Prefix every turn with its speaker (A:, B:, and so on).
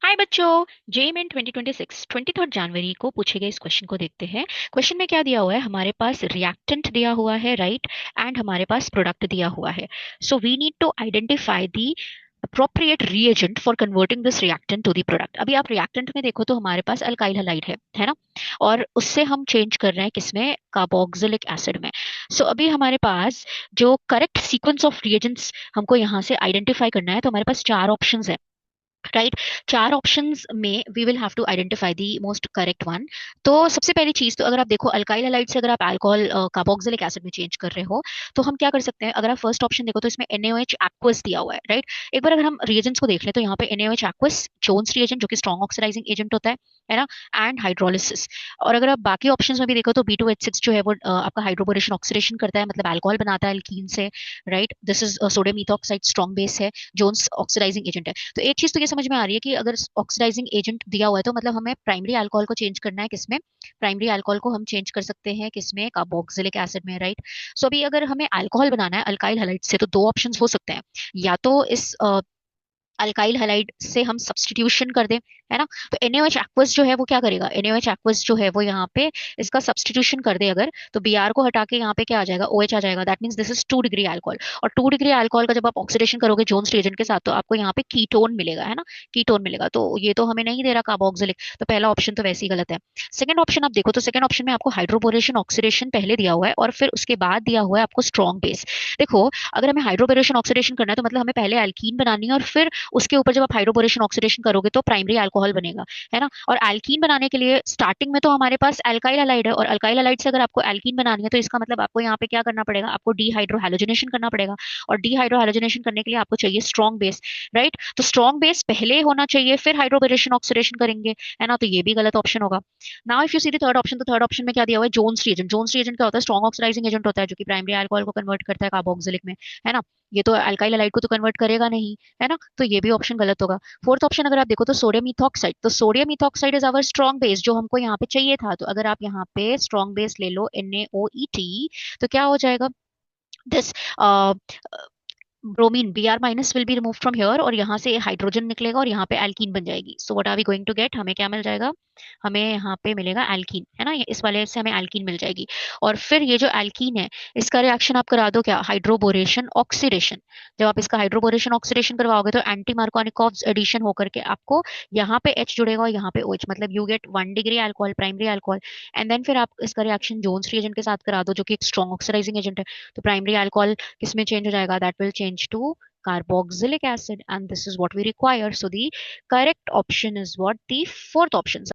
A: हाय बच्चों। जेईमेन 2026 23 जनवरी को पूछे गए इस क्वेश्चन को देखते हैं। क्वेश्चन में क्या दिया हुआ है, हमारे पास रिएक्टेंट दिया हुआ है, राइट, एंड हमारे पास प्रोडक्ट दिया हुआ है। So we need to identify the appropriate reagent for converting this reactant to the product। अभी आप रिएक्टेंट में देखो तो हमारे पास अल्काइल हलाइड है ना। और उससे हम चेंज कर रहे हैं किसमें, कार्बोक्सिलिक एसिड में। सो अभी हमारे पास जो करेक्ट सीक्वेंस ऑफ रिएजेंट्स हमको यहाँ से आइडेंटिफाई करना है, तो हमारे पास चार ऑप्शंस है, राइट। चार ऑप्शंस में we will have to identify the most correct one. तो सबसे पहली चीज, तो अगर आप देखो अल्काइल हलाइड से अगर आप अल्कोहल कार्बोक्सिलिक एसिड में चेंज कर रहे हो, तो हम क्या कर सकते हैं। अगर आप फर्स्ट ऑप्शन देखो तो इसमें NaOH एक्वस दिया हुआ है, राइट। एक बार अगर हम रिएजेंट्स को देख लें तो यहाँ पे NaOH एक्वस जोन्स रिएजेंट जो कि स्ट्रॉन्ग ऑक्सीडाइजिंग एजेंट होता है ना, एंड हाइड्रोलिसिस। और अगर आप बाकी ऑप्शंस में भी देखो तो B2H6 जो है वो आपका हाइड्रोबोरेशन ऑक्सीडेशन करता है, मतलब अल्कोहल बनाता है अल्कीन से, right. This is sodium ethoxide strong base है, जोन्स ऑक्सीडाइजिंग एजेंट है। तो एक चीज तो ये समझ में आ रही है कि अगर ऑक्सीडाइजिंग एजेंट दिया हुआ है तो मतलब हमें प्राइमरी अल्कोहल को चेंज करना है किसमें, प्राइमरी अल्कोहल को हम चेंज कर सकते हैं किसमें, कार्बोक्सिलिक एसिड में, राइट। सो अभी अगर हमें अल्कोहल बनाना है अल्काइल हलाइड से, तो दो ऑप्शंस हो सकते हैं। या तो इस अल्काइल हलाइड से हम सब्सटीट्यूशन कर दें, है ना। तो NaOH एक्वस जो है वो क्या करेगा, NaOH एक्वस जो है वो यहाँ पे इसका सब्सटीट्यूशन कर दे अगर, तो Br को हटा के यहाँ पे क्या आ जाएगा, OH आ जाएगा। That means this is 2 degree alcohol. और 2 डिग्री अल्कोहल का जब आप ऑक्सीडेशन करोगे जोन्स रिएजेंट के साथ, तो आपको यहाँ पे कीटोन मिलेगा, है ना, कीटोन मिलेगा। तो ये तो हमें नहीं दे रहा कार्बोक्सिलिक, तो पहला ऑप्शन तो वैसे ही गलत है। सेकंड ऑप्शन आप देखो तो सेकंड ऑप्शन में आपको हाइड्रोबोरेशन ऑक्सीडेशन पहले दिया हुआ है और फिर उसके बाद दिया हुआ है आपको स्ट्रॉन्ग बेस। देखो, अगर हमें हाइड्रोबोरेशन ऑक्सीडेशन करना है तो मतलब हमें पहले एल्कीन बनानी है और फिर उसके ऊपर जब आप हाइड्रोबोरेशन ऑक्सीडेशन करोगे तो प्राइमरी अल्कोहल बनेगा, है ना। और एल्कीन बनाने के लिए स्टार्टिंग में तो हमारे पास अल्काइल हलाइड है, और अल्काइल हलाइड से अगर आपको एल्कीन बनानी है तो इसका मतलब आपको यहाँ पे क्या करना पड़ेगा, आपको डीहाइड्रोहैलोजिनेशन करना पड़ेगा। और डीहाइड्रोहैलोजिनेशन करने के लिए आपको चाहिए स्ट्रॉन्ग बेस, राइट। तो स्ट्रॉन्ग बेस पहले होना चाहिए, फिर हाइड्रोबोरेशन ऑक्सीडेशन करेंगे, है ना। तो ये भी गलत ऑप्शन होगा। Now if you see the third option, तो थर्ड ऑप्शन में क्या दिया हुआ है, जोन्स रिएजेंट। जोन्स रिएजेंट क्या होता है, स्ट्रॉन्ग ऑक्सीडाइजिंग एजेंट होता है जो कि प्राइमरी अल्कोहल को कन्वर्ट करता है कार्बोक्सिलिक में, है ना। ये तो अल्काइल हलाइड को तो कन्वर्ट करेगा नहीं, है ना। तो ये भी ऑप्शन गलत होगा। फोर्थ ऑप्शन अगर आप देखो तो सोडियम इथॉक्साइड, तो sodium ethoxide is our strong base जो हमको यहाँ पे चाहिए था। तो अगर आप यहाँ पे स्ट्रॉन्ग बेस ले लो NaOET, तो क्या हो जाएगा, this bromine Br- will be remove from here, और यहाँ से हाइड्रोजन निकलेगा और यहाँ पे एल्कीन बन जाएगी। So what are we going to get, हमें क्या मिल जाएगा, हमें यहाँ पे मिलेगा एल्कीन, है ना। इस वाले से हमें एल्कीन मिल जाएगी। और फिर ये जो एल्कीन है इसका रिएक्शन आप करा दो क्या, हाइड्रोबोरेशन ऑक्सीडेशन। जब आप इसका हाइड्रोबोरेशन ऑक्सीडेशन करवाओगे तो एंटी मार्कोनिकॉव एडिशन होकर के आपको यहाँ पे H जुड़ेगा और यहाँ पे OH, मतलब you get 1 degree alcohol, primary alcohol. And then फिर आप इसका रिएक्शन जोन्स रिएजेंट के साथ करा दो जो कि एक स्ट्रॉन्ग ऑक्सीडाइजिंग एजेंट है। तो प्राइमरी अल्कोहल किसमें चेंज हो जाएगा, that will change to carboxylic acid, and this is what we require. So the correct option is what, the fourth option.